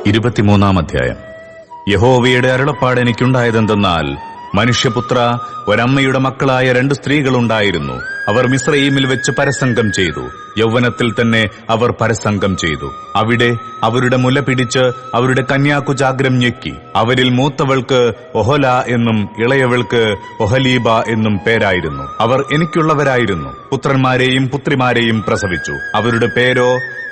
23-ാം അധ്യായം. യഹോവയുടെ അരുളപ്പാട് എനിക്കുണ്ടായതെന്തെന്നാൽ, മനുഷ്യപുത്ര, ഒരമ്മയുടെ മക്കളായ 2 സ്ത്രീകളുണ്ടായിരുന്നു. അവർ മിസ്രയീമിൽ വെച്ച് പരസംഗം ചെയ്തു. യൗവനത്തിൽ തന്നെ അവർ പരസംഗം ചെയ്തു. അവിടെ അവരുടെ മുല പിടിച്ച് അവരുടെ കന്യാകുചാഗ്രം ഞെക്കി. അവരിൽ മൂത്തവൾക്ക് ഒഹൊല എന്നും ഇളയവൾക്ക് ഒഹലീബ എന്നും പേരായിരുന്നു. അവർ എനിക്കുള്ളവരായിരുന്നു. പുത്രന്മാരെയും പുത്രിമാരെയും പ്രസവിച്ചു. അവരുടെ പേരോ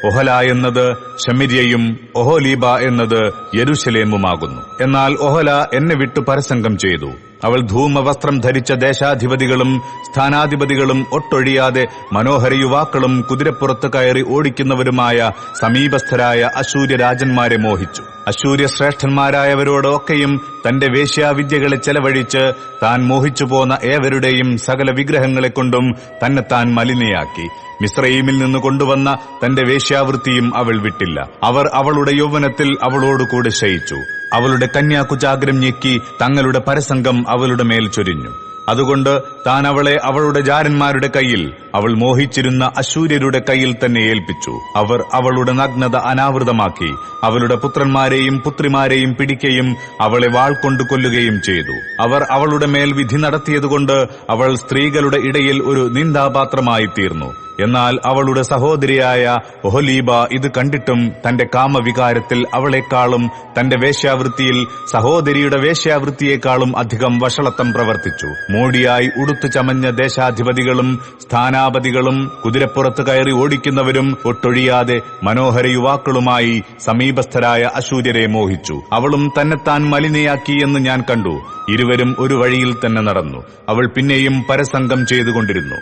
ഒഹല എന്നത് ശമിര്യയും ഒഹോലീബ എന്നത് യെരൂശലേമുമാകുന്നു. എന്നാൽ ഒഹല എന്നെ വിട്ടു പരസംഗം ചെയ്തു. അവൾ ധൂമവസ്ത്രം ധരിച്ച ദേശാധിപതികളും സ്ഥാനാധിപതികളും ഒട്ടൊഴിയാതെ മനോഹര യുവാക്കളും കുതിരപ്പുറത്ത് കയറി ഓടിക്കുന്നവരുമായ സമീപസ്ഥരായ അശൂര്യ രാജന്മാരെ മോഹിച്ചു. അശൂര്യ ശ്രേഷ്ഠന്മാരായവരോട് ഒക്കെയും തന്റെ വേശ്യാവിദ്യകളെ ചെലവഴിച്ച് താൻ മോഹിച്ചു പോന്ന ഏവരുടെയും സകല വിഗ്രഹങ്ങളെക്കൊണ്ടും തന്നെത്താൻ മലിനയാക്കി. മിസ്രയീമിൽ നിന്ന് കൊണ്ടുവന്ന തന്റെ വേശ്യാവൃത്തിയും അവൾ വിട്ടില്ല. അവർ അവളുടെ യൗവനത്തിൽ അവളോടുകൂടെ ശയിച്ചു. അവളുടെ കന്യാകുചാഗ്രം ഞെക്കി തങ്ങളുടെ പരസംഗം അവളുടെ മേൽ ചൊരിഞ്ഞു. അതുകൊണ്ട് താൻ അവളെ അവളുടെ ജാരന്മാരുടെ കയ്യിൽ, അവൾ മോഹിച്ചിരുന്ന അശൂര്യരുടെ കയ്യിൽ തന്നെ ഏൽപ്പിച്ചു. അവർ അവളുടെ നഗ്നത അനാവൃതമാക്കി അവളുടെ പുത്രന്മാരെയും പുത്രിമാരെയും പിടിക്കുകയും അവളെ വാൾ കൊണ്ട് കൊല്ലുകയും ചെയ്തു. അവർ അവളുടെ മേൽ വിധി നടത്തിയതുകൊണ്ട് അവൾ സ്ത്രീകളുടെ ഇടയിൽ ഒരു നിന്ദാപാത്രമായി തീർന്നു. എന്നാൽ അവളുടെ സഹോദരിയായ ഒഹൊലീബ ഇത് കണ്ടിട്ടും തന്റെ കാമവികാരത്തിൽ അവളെക്കാളും തന്റെ വേശ്യാവൃത്തിയിൽ സഹോദരിയുടെ വേശ്യാവൃത്തിയേക്കാളും അധികം വഷളത്വം പ്രവർത്തിച്ചു. മോടിയായി ഉടുത്തു ചമഞ്ഞ ദേശാധിപതികളും സ്ഥാനാപതികളും കുതിരപ്പുറത്ത് കയറി ഓടിക്കുന്നവരും ഒട്ടൊഴിയാതെ മനോഹര യുവാക്കളുമായി സമീപസ്ഥരായ അശൂര്യരെ മോഹിച്ചു. അവളും തന്നെത്താൻ മലിനയാക്കി എന്ന് ഞാൻ കണ്ടു. ഇരുവരും ഒരു വഴിയിൽ തന്നെ നടന്നു. അവൾ പിന്നെയും പരസംഗം ചെയ്തുകൊണ്ടിരുന്നു.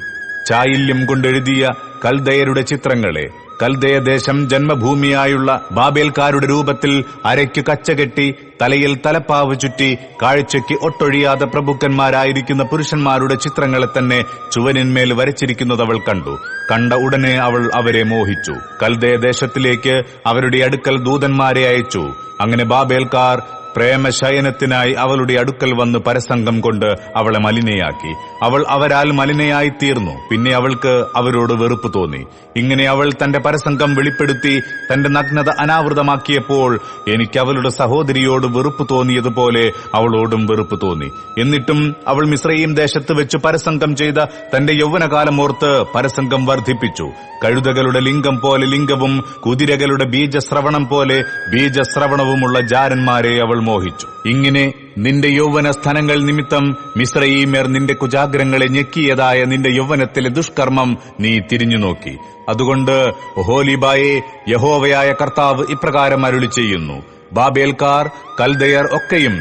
ചായില്യം കൊണ്ടെഴുതിയ കൽദയരുടെ ചിത്രങ്ങളെ, കൽദയ ദേശം ജന്മഭൂമിയായുള്ള ബാബേൽക്കാരുടെ രൂപത്തിൽ അരയ്ക്കു കച്ചകെട്ടി തലയിൽ തലപ്പാവ് ചുറ്റി കാഴ്ചയ്ക്ക് ഒട്ടൊഴിയാതെ പ്രഭുക്കന്മാരായിരിക്കുന്ന പുരുഷന്മാരുടെ ചിത്രങ്ങളെ തന്നെ ചുവരിന്മേൽ വരച്ചിരിക്കുന്നത് അവൾ കണ്ടു. കണ്ട ഉടനെ അവൾ അവരെ മോഹിച്ചു. കൽദയ ദേശത്തിലേക്ക് അവരുടെ അടുക്കൽ ദൂതന്മാരെ അയച്ചു. അങ്ങനെ ബാബേൽക്കാർ പ്രേമശയനത്തിനായി അവളുടെ അടുക്കൽ വന്ന് പരസംഗം കൊണ്ട് അവളെ മലിനയാക്കി. അവൾ അവരാൽ മലിനയായി തീർന്നു. പിന്നെ അവൾക്ക് അവരോട് വെറുപ്പ് തോന്നി. ഇങ്ങനെ അവൾ തന്റെ പരസംഗം വെളിപ്പെടുത്തി തന്റെ നഗ്നത അനാവൃതമാക്കിയപ്പോൾ എനിക്ക് അവളുടെ സഹോദരിയോട് വെറുപ്പ് തോന്നിയതുപോലെ അവളോടും വെറുപ്പ് തോന്നി. എന്നിട്ടും അവൾ മിസ്രയീം ദേശത്ത് വെച്ച് പരസംഗം ചെയ്ത തന്റെ യൗവനകാലം ഓർത്ത് പരസംഗം വർദ്ധിപ്പിച്ചു. കഴുതകളുടെ ലിംഗം പോലെ ലിംഗവും കുതിരകളുടെ ബീജശ്രവണം പോലെ ബീജശ്രവണവുമുള്ള ജാരന്മാരെ അവൾ മോഹിച്ചു. ഇങ്ങനെ നിന്റെ യൗവന സ്ഥലങ്ങൾ നിമിത്തം മിസ്രയീമ്യർ നിന്റെ കുജാഗ്രങ്ങളെ ഞെക്കിയതായ നിന്റെ യൗവനത്തിലെ ദുഷ്കർമ്മം നീ തിരിഞ്ഞു നോക്കി. അതുകൊണ്ട് ഒഹോലീബായെ, യഹോവയായ കർത്താവ് ഇപ്രകാരം അരുളി ചെയ്യുന്നു: ബാബേൽക്കാർ, കൽദയർ ഒക്കെയും,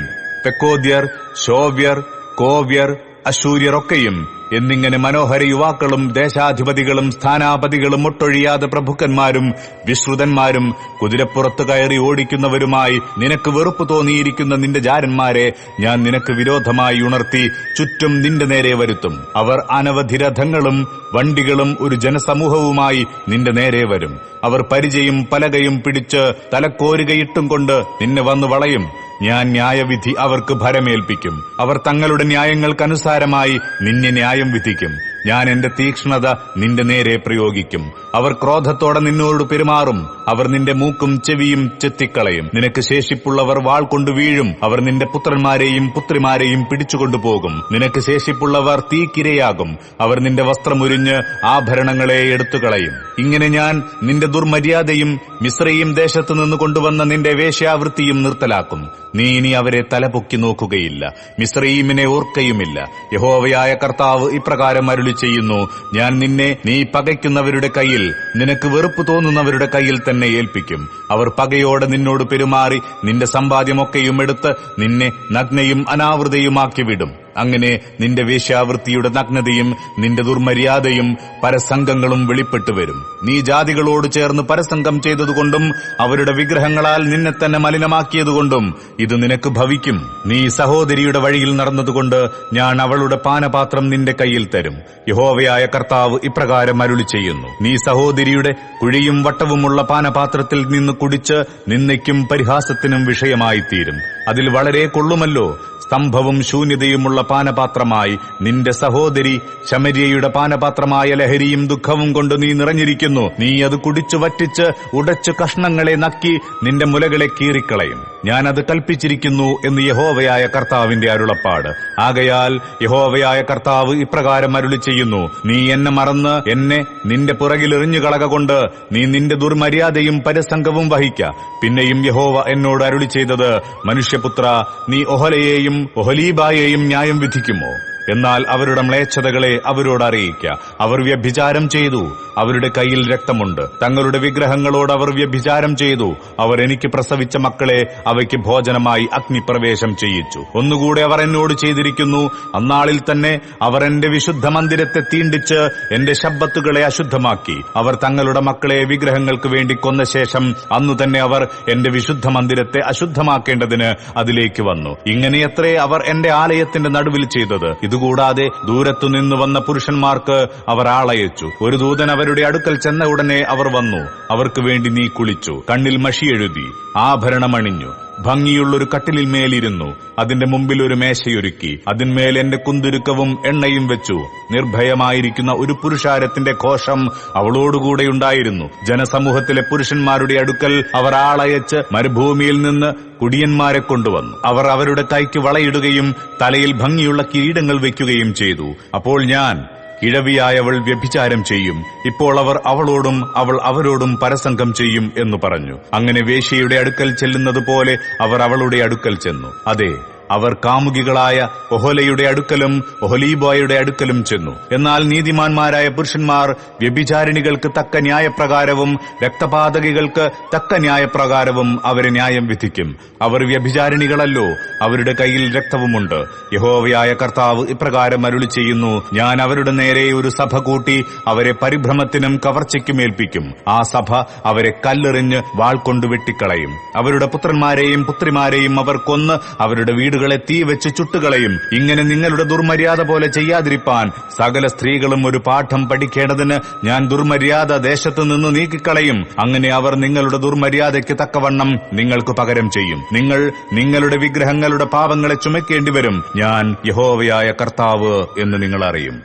പെക്കോദ്യർ, ശോവ്യർ, കോവ്യർ, അശൂര്യർ ഒക്കെയും എന്നിങ്ങനെ മനോഹര യുവാക്കളും ദേശാധിപതികളും സ്ഥാനാപതികളും ഒട്ടൊഴിയാതെ പ്രഭുക്കന്മാരും വിശ്രുതന്മാരും കുതിരപ്പുറത്ത് കയറി ഓടിക്കുന്നവരുമായി നിനക്ക് വെറുപ്പ് തോന്നിയിരിക്കുന്ന നിന്റെ ജാരന്മാരെ ഞാൻ നിനക്ക് വിരോധമായി ഉണർത്തി ചുറ്റും നിന്റെ നേരെ വരുത്തും. അവർ അനവധി രഥങ്ങളും വണ്ടികളും ഒരു ജനസമൂഹവുമായി നിന്റെ നേരെ വരും. അവർ പരിചയും പലകയും പിടിച്ച് തലക്കോരുകയിട്ടും കൊണ്ട് നിന്നെ വന്നു വളയും. ഞാൻ ന്യായവിധി അവർക്ക് ഭരമേൽപ്പിക്കും. അവർ തങ്ങളുടെ ന്യായങ്ങൾക്കനുസാരമായി നിന്നെ ന്യായം വിധിക്കും. ഞാൻ എന്റെ തീക്ഷ്ണത നിന്റെ നേരെ പ്രയോഗിക്കും. അവർ ക്രോധത്തോടെ നിന്നോട് പെരുമാറും. അവർ നിന്റെ മൂക്കും ചെവിയും ചെത്തിക്കളയും. നിനക്ക് ശേഷിപ്പുള്ളവർ വാൾ കൊണ്ടു വീഴും. അവർ നിന്റെ പുത്രന്മാരെയും പുത്രിമാരെയും പിടിച്ചുകൊണ്ടുപോകും. നിനക്ക് ശേഷിപ്പുള്ളവർ തീക്കിരയാകും. അവർ നിന്റെ വസ്ത്രമുരിഞ്ഞ് ആഭരണങ്ങളെ എടുത്തുകളയും. ഇങ്ങനെ ഞാൻ നിന്റെ ദുർമര്യാദയും മിസ്രയീം ദേശത്തു നിന്ന് കൊണ്ടുവന്ന നിന്റെ വേശ്യാവൃത്തിയും നിർത്തലാക്കും. നീ ഇനി അവരെ തലപൊക്കി നോക്കുകയില്ല, മിസ്രയീമിനെ ഓർക്കയുമില്ല. യഹോവയായ കർത്താവ് ഇപ്രകാരം അരുളി ചെയ്യുന്നു: ഞാൻ നിന്നെ നീ പകയ്ക്കുന്നവരുടെ കയ്യിൽ, നിനക്ക് വെറുപ്പ് തോന്നുന്നവരുടെ കയ്യിൽ തന്നെ ഏൽപ്പിക്കും. അവർ പകയോടെ നിന്നോട് പെരുമാറി നിന്റെ സമ്പാദ്യമൊക്കെയും എടുത്ത് നിന്നെ നഗ്നയും അനാവൃതയുമാക്കി വിടും. അങ്ങനെ നിന്റെ വേശ്യാവൃത്തിയുടെ നഗ്നതയും നിന്റെ ദുർമര്യാദയും പരസംഗങ്ങളും വെളിപ്പെട്ടു വരും. നീ ജാതികളോട് ചേർന്ന് പരസംഗം ചെയ്തതുകൊണ്ടും അവരുടെ വിഗ്രഹങ്ങളാൽ നിന്നെ തന്നെ മലിനമാക്കിയതുകൊണ്ടും ഇത് നിനക്ക് ഭവിക്കും. നീ സഹോദരിയുടെ വഴിയിൽ നടന്നതുകൊണ്ട് ഞാൻ അവളുടെ പാനപാത്രം നിന്റെ കയ്യിൽ തരും. യഹോവയായ കർത്താവ് ഇപ്രകാരം അരുളി ചെയ്യുന്നു: നീ സഹോദരിയുടെ കുഴിയും വട്ടവുമുള്ള പാനപാത്രത്തിൽ നിന്ന് കുടിച്ച് നിന്ദയ്ക്കും പരിഹാസത്തിനും വിഷയമായിത്തീരും. അതിൽ വളരെ കൊള്ളുമല്ലോ. സ്തംഭവും ശൂന്യതയുമുള്ള പാനപാത്രമായി നിന്റെ സഹോദരി ശമര്യയുടെ പാനപാത്രമായ ലഹരിയും ദുഃഖവും കൊണ്ട് നീ നിറഞ്ഞിരിക്കുന്നു. നീ അത് കുടിച്ചു വറ്റിച്ച് ഉടച്ചു കഷ്ണങ്ങളെ നക്കി നിന്റെ മുലകളെ കീറിക്കളയും. ഞാൻ അത് കൽപ്പിച്ചിരിക്കുന്നു എന്ന് യഹോവയായ കർത്താവിന്റെ അരുളപ്പാട്. ആകയാൽ യഹോവയായ കർത്താവ് ഇപ്രകാരം അരുളി ചെയ്യുന്നു: നീ എന്നെ മറന്ന് എന്നെ നിന്റെ പുറകിൽ എറിഞ്ഞുകളക കൊണ്ട് നീ നിന്റെ ദുർമര്യാദയും പരസംഗവും വഹിക്ക. പിന്നെയും യഹോവ എന്നോട് അരുളി ചെയ്തത്: മനുഷ്യപുത്ര, നീ ഒഹൊലയെയും ഒഹൊലീബായെയും ന്യായം വിധിക്കുമോ? എന്നാൽ അവരുടെ മ്ലേച്ഛതകളെ അവരോട് അറിയിക്ക. അവർ വ്യഭിചാരം ചെയ്തു, അവരുടെ കയ്യിൽ രക്തമുണ്ട്. തങ്ങളുടെ വിഗ്രഹങ്ങളോട് അവർ വ്യഭിചാരം ചെയ്തു. അവർ എനിക്ക് പ്രസവിച്ച മക്കളെ അവയ്ക്ക് ഭോജനമായി അഗ്നിപ്രവേശം ചെയ്യിച്ചു. ഒന്നുകൂടെ അവർ എന്നോട് ചെയ്തിരിക്കുന്നു. അന്നാളിൽ തന്നെ അവർ എന്റെ വിശുദ്ധ മന്ദിരത്തെ തീണ്ടിച്ച് എന്റെ ശബ്ബത്തുകളെ അശുദ്ധമാക്കി. അവർ തങ്ങളുടെ മക്കളെ വിഗ്രഹങ്ങൾക്ക് വേണ്ടി കൊന്ന ശേഷം അന്നു തന്നെ അവർ എന്റെ വിശുദ്ധ മന്ദിരത്തെ അശുദ്ധമാക്കേണ്ടതിന് അതിലേക്ക് വന്നു. ഇങ്ങനെയത്രേ അവർ എന്റെ ആലയത്തിന്റെ നടുവിൽ ചെയ്തത്. ഇതുകൂടാതെ ദൂരത്തുനിന്ന് വന്ന പുരുഷന്മാർക്ക് അവർ ആളയച്ചു. ഒരു ദൂതൻ അവരുടെ അടുക്കൽ ചെന്ന ഉടനെ അവർ വന്നു. അവർക്ക് വേണ്ടി നീ കുളിച്ചു, കണ്ണിൽ മഷിയെഴുതി, ആഭരണമണിഞ്ഞു, ഭംഗിയുള്ളൊരു കട്ടിലിൽ മേലിരുന്നു. അതിന്റെ മുമ്പിൽ ഒരു മേശയൊരുക്കി, അതിന്മേൽ എന്റെ കുന്തുരുക്കവും എണ്ണയും വെച്ചു. നിർഭയമായിരിക്കുന്ന ഒരു പുരുഷാരത്തിന്റെ ഘോഷം അവളോടുകൂടെയുണ്ടായിരുന്നു. ജനസമൂഹത്തിലെ പുരുഷന്മാരുടെ അടുക്കൽ അവർ ആളയച്ച് മരുഭൂമിയിൽ നിന്ന് കുടിയന്മാരെ കൊണ്ടുവന്നു. അവർ അവരുടെ കൈക്ക് വളയിടുകയും തലയിൽ ഭംഗിയുള്ള കിരീടങ്ങൾ വയ്ക്കുകയും ചെയ്തു. അപ്പോൾ ഞാൻ, കിഴവിയായവൾ വ്യഭിചാരം ചെയ്യും, ഇപ്പോൾ അവർ അവളോടും അവൾ അവരോടും പരസംഗം ചെയ്യും എന്നു പറഞ്ഞു. അങ്ങനെ വേശ്യയുടെ അടുക്കൽ ചെല്ലുന്നത് പോലെ അവർ അവളുടെ അടുക്കൽ ചെന്നു. അതെ, അവർ കാമുകികളായ ഒഹൊലയുടെ അടുക്കലും ഒഹൊലീബായുടെ അടുക്കലും ചെന്നു. എന്നാൽ നീതിമാന്മാരായ പുരുഷന്മാർ വ്യഭിചാരിണികൾക്ക് തക്ക ന്യായപ്രകാരവും രക്തപാതകികൾക്ക് തക്ക ന്യായപ്രകാരവും അവരെ ന്യായം വിധിക്കും. അവർ വ്യഭിചാരിണികളല്ലോ, അവരുടെ കയ്യിൽ രക്തവുമുണ്ട്. യഹോവയായ കർത്താവ് ഇപ്രകാരം അരുളി ചെയ്യുന്നു: ഞാൻ അവരുടെ നേരെ ഒരു സഭ കൂട്ടി അവരെ പരിഭ്രമത്തിനും കവർച്ചയ്ക്കും ഏൽപ്പിക്കും. ആ സഭ അവരെ കല്ലെറിഞ്ഞ് വാൾ കൊണ്ട് വെട്ടിക്കളയും. അവരുടെ പുത്രന്മാരെയും പുത്രിമാരെയും അവർ കൊന്ന് അവരുടെ വീടുകളെ തീ വെച്ച് ചുട്ടുകളയും. ഇങ്ങനെ നിങ്ങളുടെ ദുർമര്യാദ പോലെ ചെയ്യാതിരിപ്പാൻ സകല സ്ത്രീകളും ഒരു പാഠം പഠിക്കേണ്ടതിന് ഞാൻ ദുർമര്യാദ ദേശത്തു നിന്ന് നീക്കിക്കളയും. അങ്ങനെ അവർ നിങ്ങളുടെ ദുർമര്യാദയ്ക്ക് തക്കവണ്ണം നിങ്ങൾക്ക് പകരം ചെയ്യും. നിങ്ങൾ നിങ്ങളുടെ വിഗ്രഹങ്ങളുടെ പാപങ്ങളെ ചുമക്കേണ്ടി വരും. ഞാൻ യഹോവയായ കർത്താവ് എന്ന് നിങ്ങൾ അറിയും.